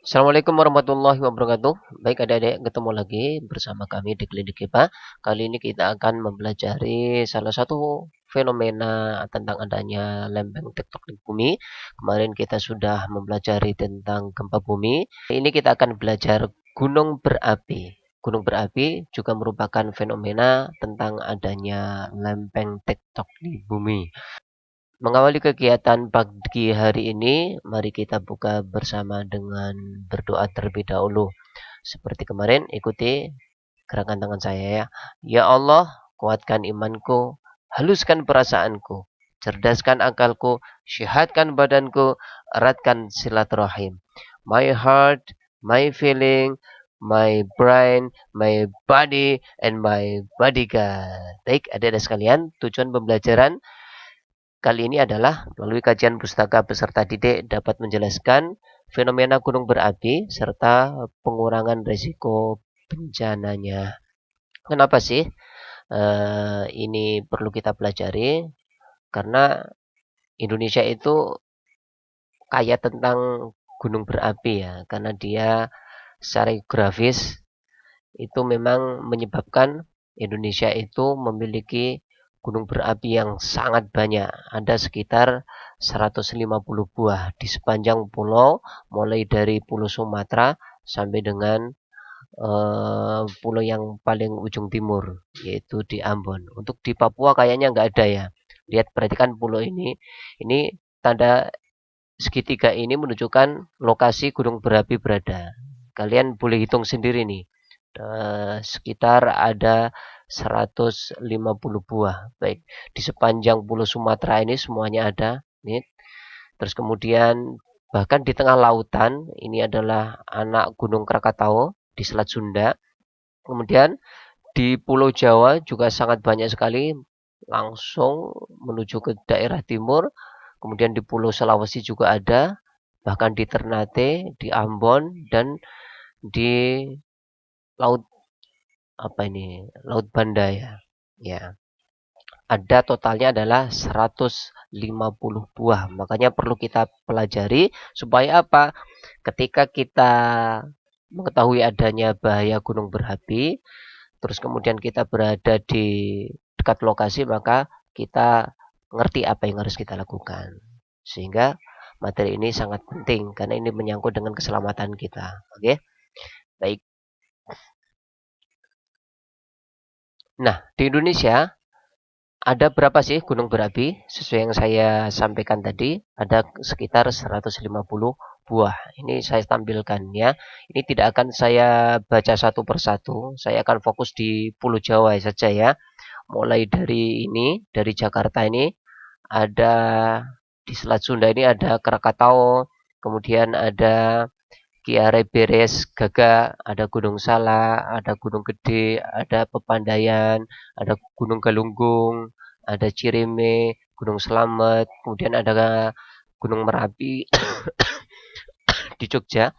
Assalamualaikum warahmatullahi wabarakatuh. Baik adik-adik, ketemu lagi bersama kami di Klinik IPA. Kali ini kita akan mempelajari salah satu fenomena tentang adanya lempeng tektonik bumi. Kemarin kita sudah mempelajari tentang gempa bumi. Ini kita akan belajar gunung berapi. Gunung berapi juga merupakan fenomena tentang adanya lempeng tektonik bumi. Mengawali kegiatan pagi hari ini, mari kita buka bersama dengan berdoa terlebih dahulu. Seperti kemarin, ikuti gerakan tangan saya ya. Ya Allah, kuatkan imanku, haluskan perasaanku, cerdaskan akalku, syihatkan badanku, eratkan silaturahim. My heart, my feeling, my brain, my body, and my bodyguard. Baik, adik-adik sekalian, tujuan pembelajaran kali ini adalah melalui kajian pustaka peserta didik dapat menjelaskan fenomena gunung berapi serta pengurangan risiko bencananya. Kenapa sih ini perlu kita pelajari? Karena Indonesia itu kaya tentang gunung berapi ya, karena dia secara geografis itu memang menyebabkan Indonesia itu memiliki gunung berapi yang sangat banyak. Ada sekitar 150 buah di sepanjang pulau, mulai dari Pulau Sumatera sampai dengan pulau yang paling ujung timur, yaitu di Ambon. Untuk di Papua kayaknya nggak ada ya. Lihat, perhatikan pulau ini tanda segitiga ini menunjukkan lokasi gunung berapi berada. Kalian boleh hitung sendiri nih. Sekitar ada 150 buah. Baik, di sepanjang Pulau Sumatera ini semuanya ada. Nih. Terus kemudian bahkan di tengah lautan ini adalah anak Gunung Krakatau di Selat Sunda. Kemudian di Pulau Jawa juga sangat banyak sekali langsung menuju ke daerah timur. Kemudian di Pulau Sulawesi juga ada, bahkan di Ternate, di Ambon, dan di Laut Laut Banda ya. Ya. Ada totalnya adalah 150 buah. Makanya perlu kita pelajari supaya apa? Ketika kita mengetahui adanya bahaya gunung berapi, terus kemudian kita berada di dekat lokasi, maka kita ngerti apa yang harus kita lakukan. Sehingga materi ini sangat penting karena ini menyangkut dengan keselamatan kita. Oke? Baik. Nah, di Indonesia ada berapa sih gunung berapi? Sesuai yang saya sampaikan tadi, ada sekitar 150 buah. Ini saya tampilkan ya. Ini tidak akan saya baca satu persatu. Saya akan fokus di Pulau Jawa saja ya. Mulai dari Jakarta ini ada di Selat Sunda ini ada Krakatau, kemudian ada Kiare Beres Gaga, ada Gunung Salak, ada Gunung Gede, ada Pepandayan, ada Gunung Galunggung, ada Cireme, Gunung Slamet, kemudian ada Gunung Merapi di Jogja,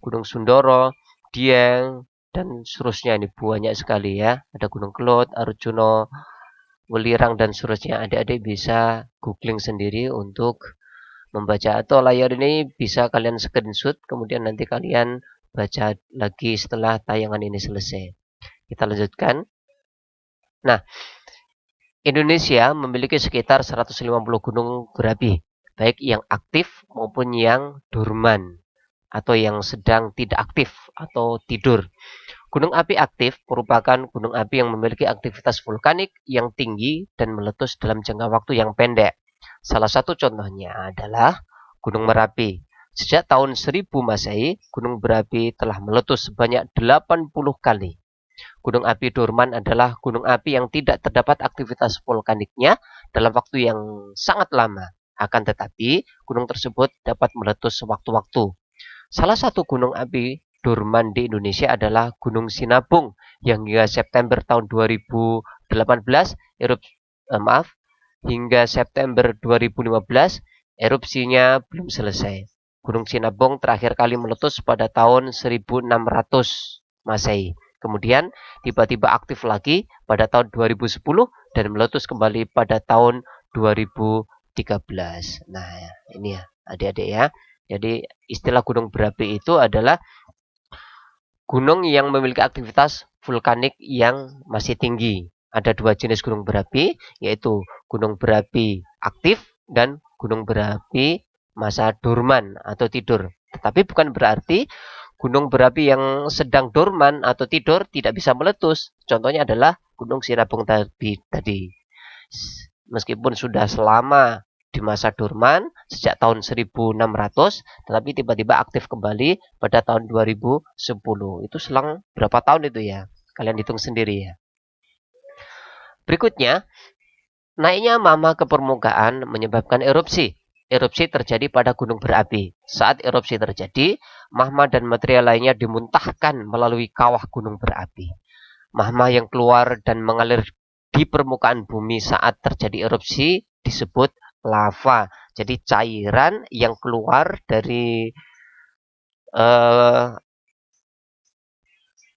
Gunung Sundoro, Dieng, dan seterusnya. Ini banyak sekali ya. Ada Gunung Kelot, Arjuno, Welirang, dan seterusnya. Adik-adik bisa googling sendiri untuk membaca, atau layar ini bisa kalian screenshot kemudian nanti kalian baca lagi setelah tayangan ini selesai. Kita lanjutkan. Nah, Indonesia memiliki sekitar 150 gunung berapi, baik yang aktif maupun yang dorman atau yang sedang tidak aktif atau tidur. Gunung api aktif merupakan gunung api yang memiliki aktivitas vulkanik yang tinggi dan meletus dalam jangka waktu yang pendek. Salah satu contohnya adalah Gunung Merapi. Sejak tahun 1000 Masehi, gunung berapi telah meletus sebanyak 80 kali. Gunung api dorman adalah gunung api yang tidak terdapat aktivitas vulkaniknya dalam waktu yang sangat lama. Akan tetapi, gunung tersebut dapat meletus sewaktu-waktu. Salah satu gunung api dorman di Indonesia adalah Gunung Sinabung yang hingga September tahun 2018 hingga September 2015 erupsinya belum selesai. Gunung Sinabung terakhir kali meletus pada tahun 1600 Masehi. Kemudian tiba-tiba aktif lagi pada tahun 2010 dan meletus kembali pada tahun 2013. Nah, ini ya adik-adik ya. Jadi istilah gunung berapi itu adalah gunung yang memiliki aktivitas vulkanik yang masih tinggi. Ada dua jenis gunung berapi, yaitu gunung berapi aktif dan gunung berapi masa dorman atau tidur. Tetapi bukan berarti gunung berapi yang sedang dorman atau tidur tidak bisa meletus. Contohnya adalah Gunung Sinabung tadi. Meskipun sudah selama di masa dorman sejak tahun 1600, tetapi tiba-tiba aktif kembali pada tahun 2010. Itu selang berapa tahun itu ya? Kalian hitung sendiri ya. Berikutnya, naiknya magma ke permukaan menyebabkan erupsi. Erupsi terjadi pada gunung berapi. Saat erupsi terjadi, magma dan material lainnya dimuntahkan melalui kawah gunung berapi. Magma yang keluar dan mengalir di permukaan bumi saat terjadi erupsi disebut lava. Jadi cairan yang keluar dari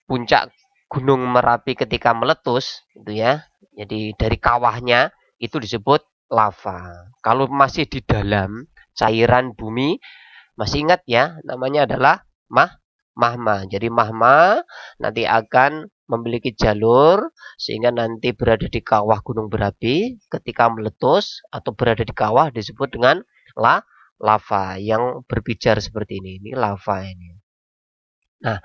puncak Gunung Merapi ketika meletus, itu ya. Jadi dari kawahnya itu disebut lava. Kalau masih di dalam cairan bumi, masih ingat ya, namanya adalah magma. Jadi magma nanti akan memiliki jalur sehingga nanti berada di kawah gunung berapi ketika meletus atau berada di kawah disebut dengan lava yang berpijar seperti ini. Ini lava ini. Nah,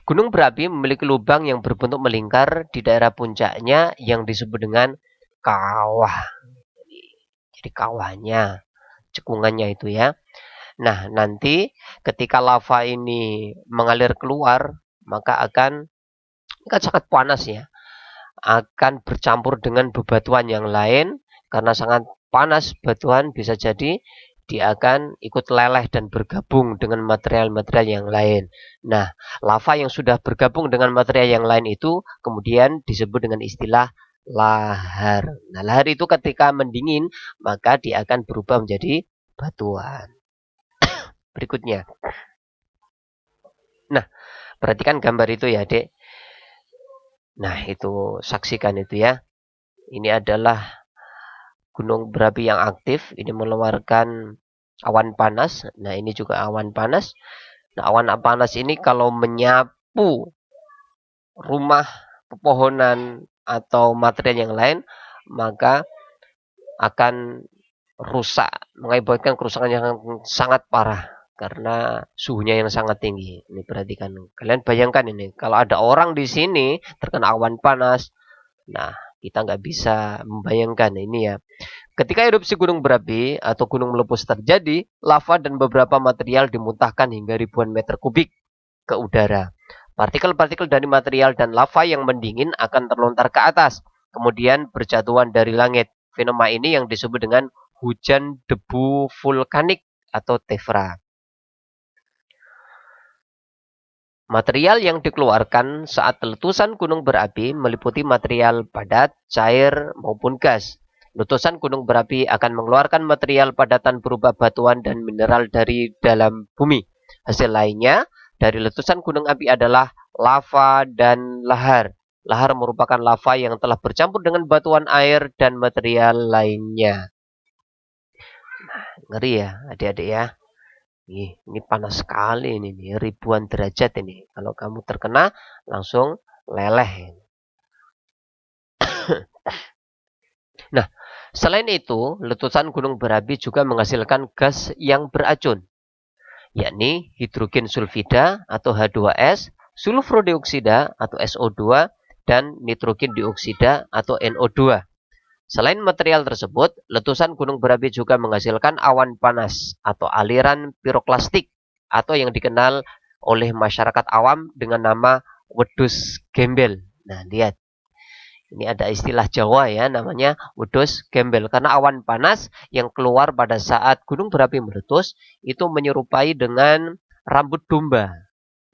gunung berapi memiliki lubang yang berbentuk melingkar di daerah puncaknya yang disebut dengan kawah. Jadi kawahnya, cekungannya itu ya. Nah, nanti ketika lava ini mengalir keluar, maka akan sangat panas ya. Akan bercampur dengan bebatuan yang lain. Karena sangat panas, batuan bisa jadi dia akan ikut leleh dan bergabung dengan material-material yang lain. Nah, lava yang sudah bergabung dengan material yang lain itu kemudian disebut dengan istilah lahar. Nah, lahar itu ketika mendingin, maka dia akan berubah menjadi batuan. Berikutnya. Nah, perhatikan gambar itu ya, Dek. Nah, itu saksikan itu ya. Ini adalah gunung berapi yang aktif. Ini mengeluarkan awan panas. Nah, ini juga awan panas. Nah, awan panas ini kalau menyapu rumah, pepohonan, atau material yang lain, maka akan rusak, mengakibatkan kerusakan yang sangat parah karena suhunya yang sangat tinggi. Ini perhatikan, kalian bayangkan ini, kalau ada orang di sini terkena awan panas, nah kita nggak bisa membayangkan ini ya. Ketika erupsi gunung berapi atau gunung meletus terjadi, lava dan beberapa material dimuntahkan hingga ribuan meter kubik ke udara. Partikel-partikel dari material dan lava yang mendingin akan terlontar ke atas, kemudian berjatuhan dari langit. Fenomena ini yang disebut dengan hujan debu vulkanik atau tephra. Material yang dikeluarkan saat letusan gunung berapi meliputi material padat, cair, maupun gas. Letusan gunung berapi akan mengeluarkan material padatan berupa batuan dan mineral dari dalam bumi. Hasil lainnya dari letusan gunung api adalah lava dan lahar. Lahar merupakan lava yang telah bercampur dengan batuan air dan material lainnya. Nah, ngeri ya adik-adik ya. Ini panas sekali ini, ribuan derajat ini. Kalau kamu terkena langsung leleh. Nah, selain itu, letusan gunung berapi juga menghasilkan gas yang beracun, yakni hidrogen sulfida atau H2S, sulfur dioksida atau SO2, dan nitrogen dioksida atau NO2. Selain material tersebut, letusan gunung berapi juga menghasilkan awan panas atau aliran piroklastik atau yang dikenal oleh masyarakat awam dengan nama wedhus gembel. Nah, lihat. Ini ada istilah Jawa ya, namanya wedhus gembel. Karena awan panas yang keluar pada saat gunung berapi meletus itu menyerupai dengan rambut domba.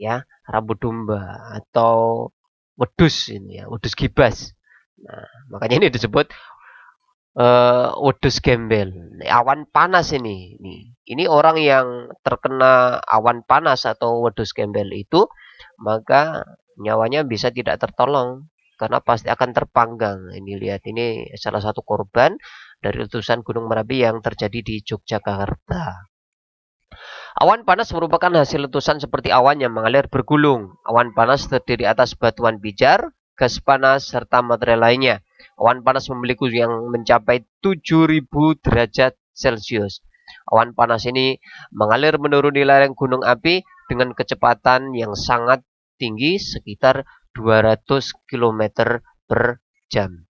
Ya, rambut domba atau wedhus ini ya, wedhus gibas. Nah, makanya ini disebut wedhus gembel. Awan panas ini. Ini orang yang terkena awan panas atau wedhus gembel itu, maka nyawanya bisa tidak tertolong karena pasti akan terpanggang. Ini lihat, ini salah satu korban dari letusan Gunung Merapi yang terjadi di Yogyakarta. Awan panas merupakan hasil letusan seperti awan yang mengalir bergulung. Awan panas terdiri atas batuan pijar, gas panas, serta material lainnya. Awan panas memiliki suhu yang mencapai 7.000 derajat Celcius. Awan panas ini mengalir menuruni lereng gunung api dengan kecepatan yang sangat tinggi, sekitar 200 km per jam.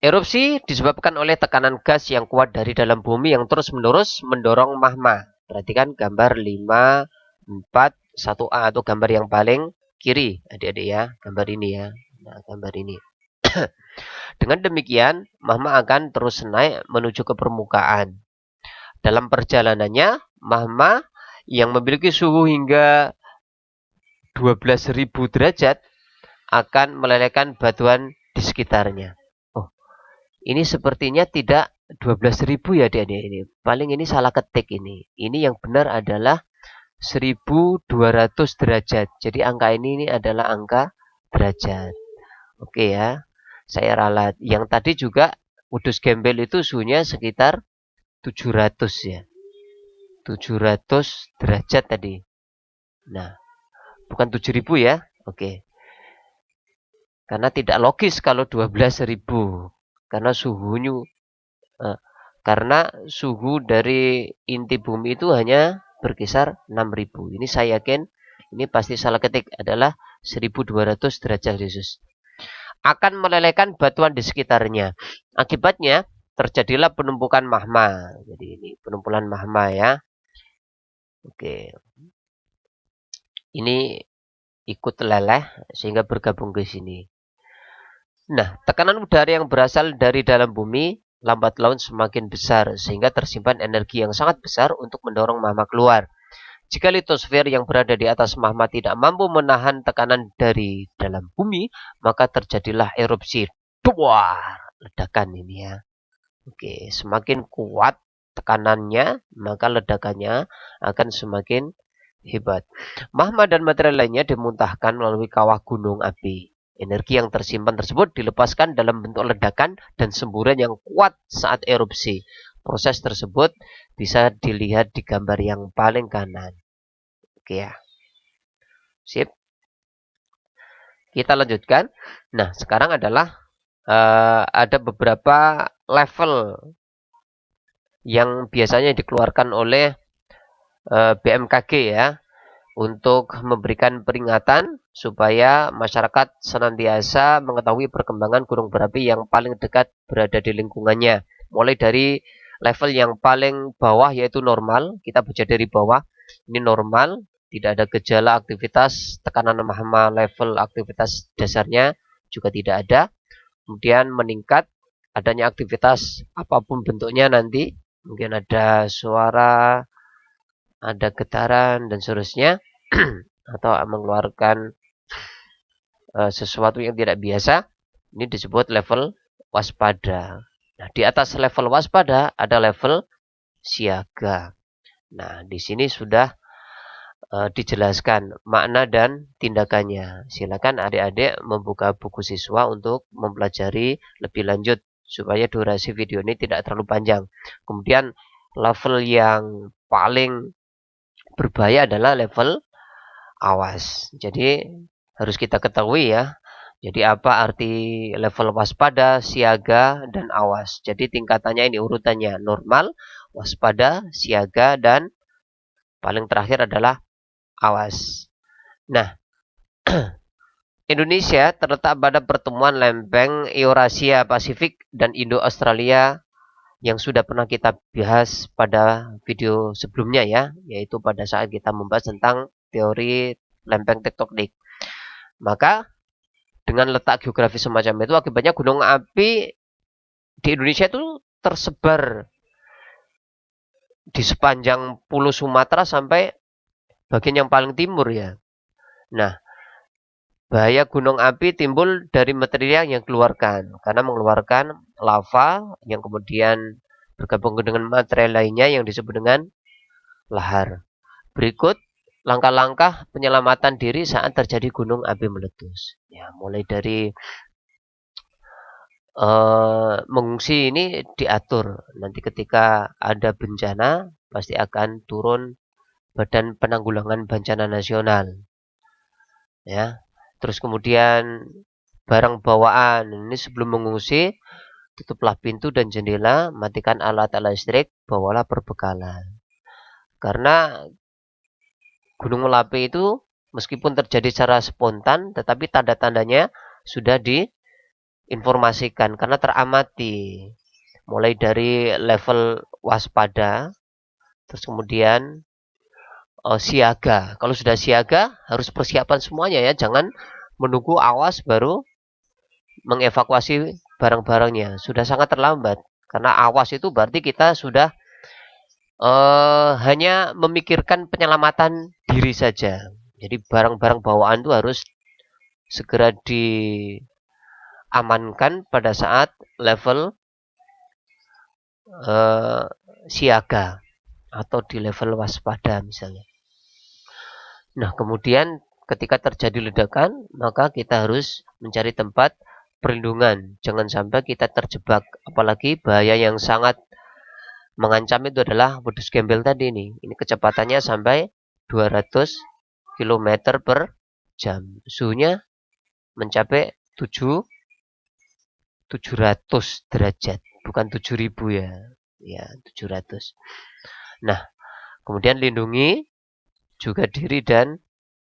Erupsi disebabkan oleh tekanan gas yang kuat dari dalam bumi yang terus-menerus mendorong magma. Perhatikan gambar 5, 4, 1A atau gambar yang paling kiri, adik-adik ya. Gambar ini ya. Nah, gambar ini. Dengan demikian, magma akan terus naik menuju ke permukaan. Dalam perjalanannya, magma yang memiliki suhu hingga 12.000 derajat akan melelehkan batuan di sekitarnya. Ini sepertinya tidak 12.000 ya adik-adik ini. Paling ini salah ketik ini. Ini yang benar adalah 1.200 derajat. Jadi angka ini adalah angka derajat. Oke ya. Saya ralat. Yang tadi juga wedhus gembel itu suhunya sekitar 700 ya. 700 derajat tadi. Nah, bukan 7.000 ya. Oke. Karena tidak logis kalau 12.000. Karena suhu dari inti bumi itu hanya berkisar 6.000. Ini saya yakin ini pasti salah ketik, adalah 1.200 derajat Celcius. Akan melelehkan batuan di sekitarnya. Akibatnya terjadilah penumpukan magma. Jadi ini penumpukan magma ya. Oke. Ini ikut leleh sehingga bergabung ke sini. Nah, tekanan udara yang berasal dari dalam bumi lambat laun semakin besar sehingga tersimpan energi yang sangat besar untuk mendorong magma keluar. Jika litosfer yang berada di atas magma tidak mampu menahan tekanan dari dalam bumi, maka terjadilah erupsi. Duar, ledakan ini ya. Oke, semakin kuat tekanannya, maka ledakannya akan semakin hebat. Magma dan material lainnya dimuntahkan melalui kawah gunung api. Energi yang tersimpan tersebut dilepaskan dalam bentuk ledakan dan semburan yang kuat saat erupsi. Proses tersebut bisa dilihat di gambar yang paling kanan. Oke ya. Sip. Kita lanjutkan. Nah, sekarang adalah ada beberapa level yang biasanya dikeluarkan oleh BMKG ya, untuk memberikan peringatan supaya masyarakat senantiasa mengetahui perkembangan gunung berapi yang paling dekat berada di lingkungannya. Mulai dari level yang paling bawah yaitu normal, kita baca dari bawah, ini normal, tidak ada gejala aktivitas, tekanan magma level aktivitas dasarnya juga tidak ada. Kemudian meningkat, adanya aktivitas apapun bentuknya nanti, mungkin ada suara, ada getaran dan seterusnya, atau mengeluarkan sesuatu yang tidak biasa, ini disebut level waspada. Nah, di atas level waspada ada level siaga. Nah, di sini sudah dijelaskan makna dan tindakannya. Silakan adik-adik membuka buku siswa untuk mempelajari lebih lanjut supaya durasi video ini tidak terlalu panjang. Kemudian level yang paling berbahaya adalah level awas. Jadi harus kita ketahui ya. Jadi apa arti level waspada, siaga, dan awas. Jadi tingkatannya ini urutannya normal, waspada, siaga, dan paling terakhir adalah awas. Nah, Indonesia terletak pada pertemuan lempeng Eurasia Pasifik dan Indo-Australia yang sudah pernah kita bahas pada video sebelumnya ya, yaitu pada saat kita membahas tentang teori lempeng tektonik. Maka dengan letak geografis semacam itu, akibatnya gunung api di Indonesia itu tersebar di sepanjang pulau Sumatera sampai bagian yang paling timur ya. Nah, bahaya gunung api timbul dari material yang dikeluarkan, karena mengeluarkan lava yang kemudian bergabung dengan material lainnya yang disebut dengan lahar. Berikut langkah-langkah penyelamatan diri saat terjadi gunung api meletus. Ya, mulai dari mengungsi ini diatur. Nanti ketika ada bencana pasti akan turun Badan Penanggulangan Bencana Nasional, ya. Terus kemudian barang bawaan ini sebelum mengungsi tutuplah pintu dan jendela, matikan alat-alat listrik, bawalah perbekalan. Karena Gunung Merapi itu meskipun terjadi secara spontan, tetapi tanda-tandanya sudah diinformasikan karena teramati. Mulai dari level waspada, terus kemudian siaga. Kalau sudah siaga, harus persiapan semuanya ya. Jangan menunggu awas baru mengevakuasi barang-barangnya. Sudah sangat terlambat. Karena awas itu berarti kita sudah hanya memikirkan penyelamatan diri saja. Jadi barang-barang bawaan itu harus segera diamankan pada saat level siaga atau di level waspada misalnya. Nah, kemudian ketika terjadi ledakan, maka kita harus mencari tempat perlindungan. Jangan sampai kita terjebak. Apalagi bahaya yang sangat mengancam itu adalah wedus gembel tadi ini. Ini kecepatannya sampai 200 km per jam. Suhunya mencapai 700 derajat. Bukan 7000 ya. Ya, 700. Nah, kemudian lindungi juga diri dan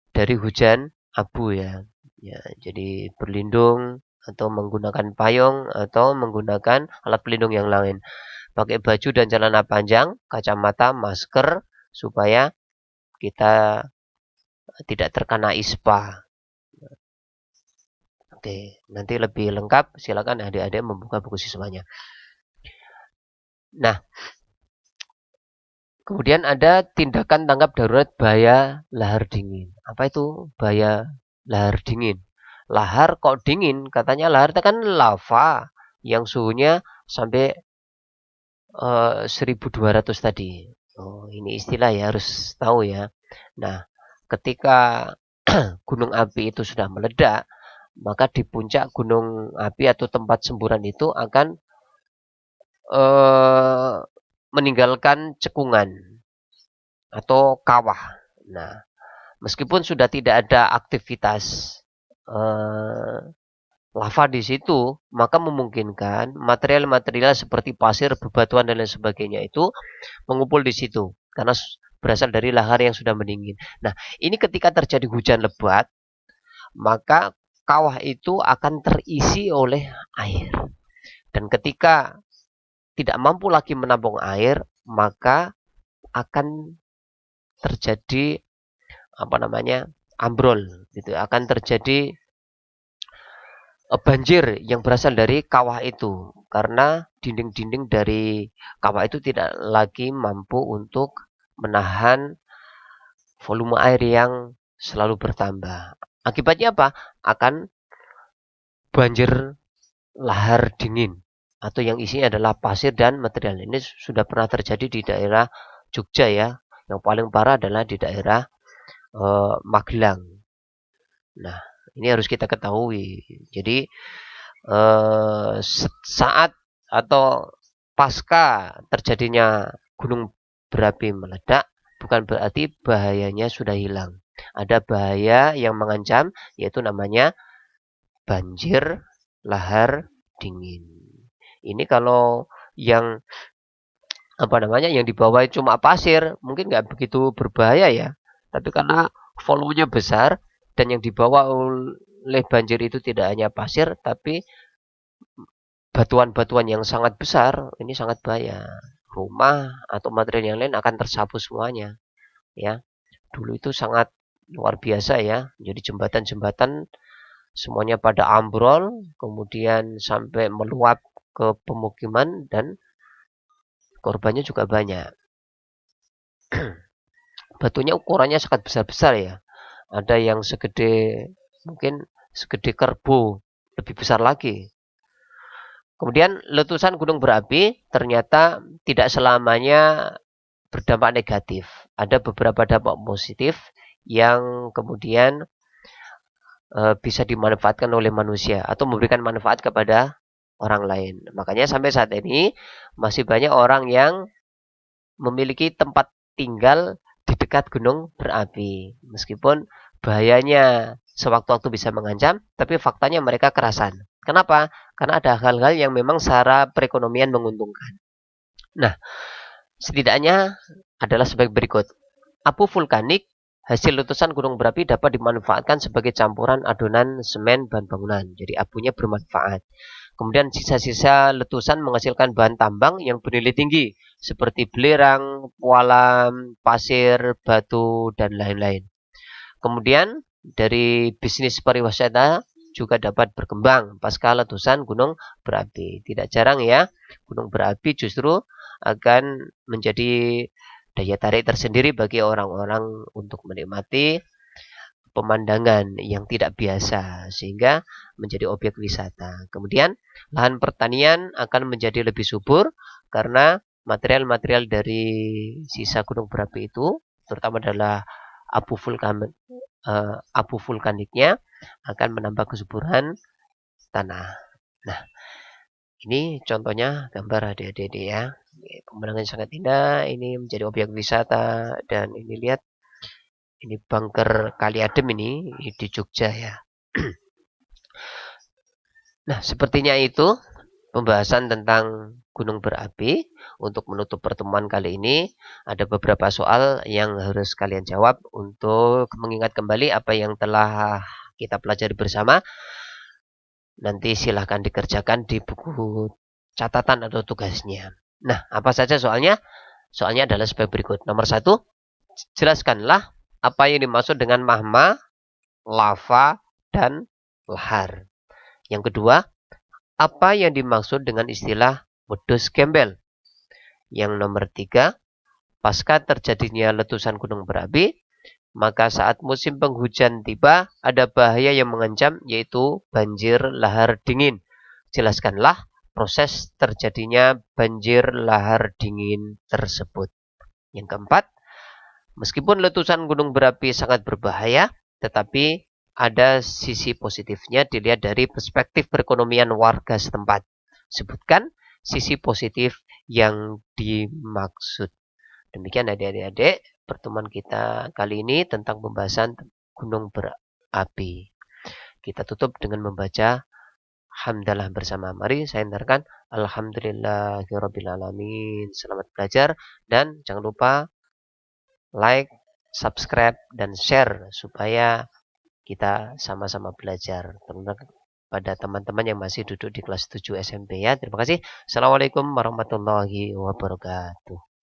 dari hujan abu ya. Ya, jadi berlindung atau menggunakan payung atau menggunakan alat pelindung yang lain. Pakai baju dan celana panjang, kacamata, masker supaya kita tidak terkena ispa. Oke, nanti lebih lengkap silakan adik-adik membuka buku siswanya. Nah, kemudian ada tindakan tanggap darurat bahaya lahar dingin. Apa itu bahaya lahar dingin? Lahar kok dingin? Katanya lahar itu kan lava yang suhunya sampai 1200 tadi. Oh, ini istilah ya, harus tahu ya. Nah, ketika gunung api itu sudah meledak, maka di puncak gunung api atau tempat semburan itu akan meninggalkan cekungan atau kawah. Nah, meskipun sudah tidak ada aktivitas lava di situ, maka memungkinkan material-material seperti pasir, bebatuan dan lain sebagainya itu mengumpul di situ karena berasal dari lahar yang sudah mendingin. Nah, ini ketika terjadi hujan lebat, maka kawah itu akan terisi oleh air. Dan ketika tidak mampu lagi menampung air, maka akan terjadi ambrol gitu, akan terjadi banjir yang berasal dari kawah itu karena dinding-dinding dari kawah itu tidak lagi mampu untuk menahan volume air yang selalu bertambah. Akibatnya apa? Akan banjir lahar dingin atau yang isinya adalah pasir dan material. Ini sudah pernah terjadi di daerah Jogja ya. Yang paling parah adalah di daerah Magelang. Nah, ini harus kita ketahui. Jadi saat atau pasca terjadinya gunung berapi meledak, bukan berarti bahayanya sudah hilang. Ada bahaya yang mengancam, yaitu namanya banjir lahar dingin. Ini kalau yang yang di bawah cuma pasir, mungkin nggak begitu berbahaya ya. Tapi karena volumenya besar dan yang dibawa oleh banjir itu tidak hanya pasir, tapi batuan-batuan yang sangat besar, ini sangat bahaya. Rumah atau material yang lain akan tersapu semuanya. Ya, dulu itu sangat luar biasa ya. Jadi jembatan-jembatan semuanya pada ambrol, kemudian sampai meluap ke pemukiman dan korbannya juga banyak. Batunya ukurannya sangat besar-besar ya. Ada yang mungkin segede kerbau, lebih besar lagi. Kemudian letusan gunung berapi ternyata tidak selamanya berdampak negatif. Ada beberapa dampak positif yang kemudian bisa dimanfaatkan oleh manusia atau memberikan manfaat kepada orang lain. Makanya sampai saat ini masih banyak orang yang memiliki tempat tinggal di dekat gunung berapi. Meskipun bahayanya sewaktu-waktu bisa mengancam, tapi faktanya mereka kerasan. Kenapa? Karena ada hal-hal yang memang secara perekonomian menguntungkan. Nah, setidaknya adalah sebagai berikut. Abu vulkanik hasil letusan gunung berapi dapat dimanfaatkan sebagai campuran adonan semen bahan bangunan. Jadi abunya bermanfaat. Kemudian sisa-sisa letusan menghasilkan bahan tambang yang bernilai tinggi seperti belerang, pualam, pasir, batu, dan lain-lain. Kemudian dari bisnis pariwisata juga dapat berkembang pasca letusan gunung berapi. Tidak jarang ya, gunung berapi justru akan menjadi daya tarik tersendiri bagi orang-orang untuk menikmati pemandangan yang tidak biasa sehingga menjadi objek wisata. Kemudian lahan pertanian akan menjadi lebih subur karena material-material dari sisa gunung berapi itu terutama adalah abu vulkanik abu vulkaniknya akan menambah kesuburan tanah. Nah, ini contohnya gambar adik-adik ya. Pemandangan sangat indah, ini menjadi objek wisata dan ini lihat ini bunker Kali Adem ini di Jogja ya. Nah, sepertinya itu pembahasan tentang gunung berapi. Untuk menutup pertemuan kali ini, ada beberapa soal yang harus kalian jawab untuk mengingat kembali apa yang telah kita pelajari bersama. Nanti silahkan dikerjakan di buku catatan atau tugasnya. Nah, apa saja soalnya? Soalnya adalah sebagai berikut. Nomor 1, jelaskanlah apa yang dimaksud dengan magma, lava, dan lahar. Yang kedua, apa yang dimaksud dengan istilah wedus gembel? Yang nomor 3, pasca terjadinya letusan gunung berapi, maka saat musim penghujan tiba, ada bahaya yang mengancam yaitu banjir lahar dingin. Jelaskanlah proses terjadinya banjir lahar dingin tersebut. Yang keempat, meskipun letusan gunung berapi sangat berbahaya, tetapi ada sisi positifnya dilihat dari perspektif perekonomian warga setempat. Sebutkan sisi positif yang dimaksud. Demikian adik-adik pertemuan kita kali ini tentang pembahasan gunung berapi. Kita tutup dengan membaca hamdalah bersama. Mari saya hindarkan alhamdulillahirrabbilalamin. Selamat belajar dan jangan lupa like, subscribe, dan share supaya kita sama-sama belajar. Terutama pada teman-teman yang masih duduk di kelas 7 SMP ya. Terima kasih. Assalamualaikum warahmatullahi wabarakatuh.